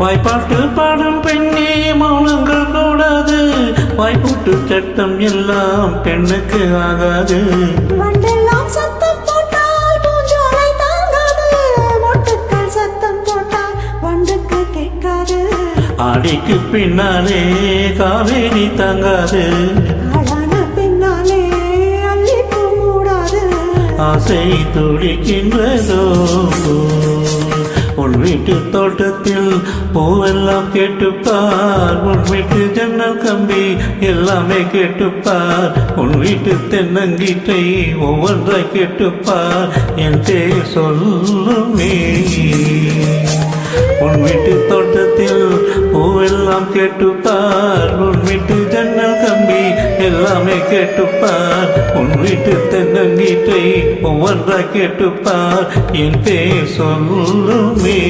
வாய்ப்பாட்டு பாடும் பெண்ணே மௌனங்கள் கூடாது. வாய்ப்பூட்டு சட்டம் எல்லாம் பெண்ணுக்கு ஆகாது. வண்டெல்லாம் சத்தம் போட்டால் பூஞ்சோலை தாங்காது. மொட்டுக்கள் சத்தம் போட்டால் வண்டுக்கு கேட்காது. ஆடிக்கு பின்னாலே காவேரி தாங்காது. ஆளான பின்னாலே அள்ளிப்பூ மூடாது. ஆசை துடிக்கின்றதோ உன் வீட்டு தோட்டத்தில் பூவெல்லாம் கேட்டுப்பார். உன் வீட்டு ஜன்னல் கம்பி எல்லாமே கேட்டுப்பார். உன் வீட்டு தென்னங்கீட்டை ஒவ்வொன்றாய் கேட்டுப்பார். என் பேர் சொல்லுமே. உன் வீட்டு தோட்டத்தில் பூவெல்லாம் கேட்டுப்பார். உன் வீட்டு ஜன்னல் கம்பி எல்லாமே கேட்டுப்பார். உன் வீட்டு தென்னங்கீட்டை ஒவ்வொன்றாய் கேட்டுப்பார். என் பேர் சொல்லுமே.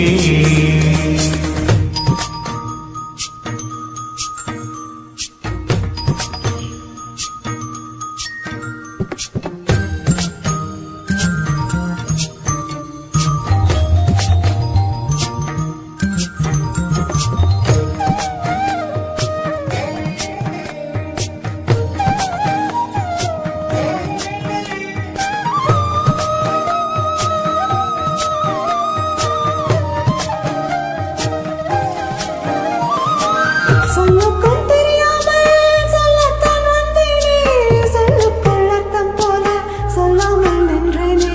சொல்லுக்கும் தெரியாமல் சொல்லத்தான் வந்தேனே. சொல்லுக்குள் அர்த்தம் போல சொல்லாமல் நின்றேனே.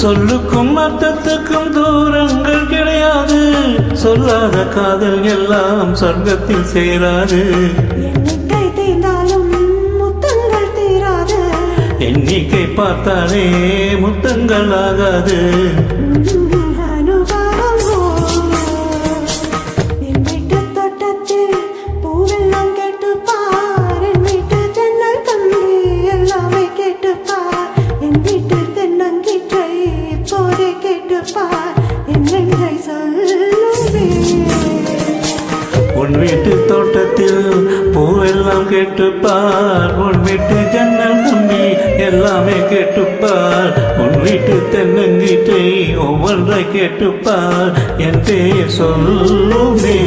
சொல்லுக்கும் அர்த்தத்துக்கும் தூரங்கள் கிடையாது. சொல்லாத காதல் எல்லாம் சொர்க்கத்தில் சேராது. எண்ணிக்கை தீர்ந்தாலும் முத்தங்கள் தீராது. எண்ணிக்கை பார்த்தாலே முத்தங்கள் ஆகாது. உன் வீட்டு தோட்டத்தில் பூவெல்லாம் கேட்டுப்பார். உன் வீட்டு ஜன்னல் கம்பி எல்லாமே கேட்டுப்பார். உன் வீட்டு தென்னங்கீட்டை ஒவ்வொன்றை கேட்டுப்பார். என் பேர் சொல்லுமே.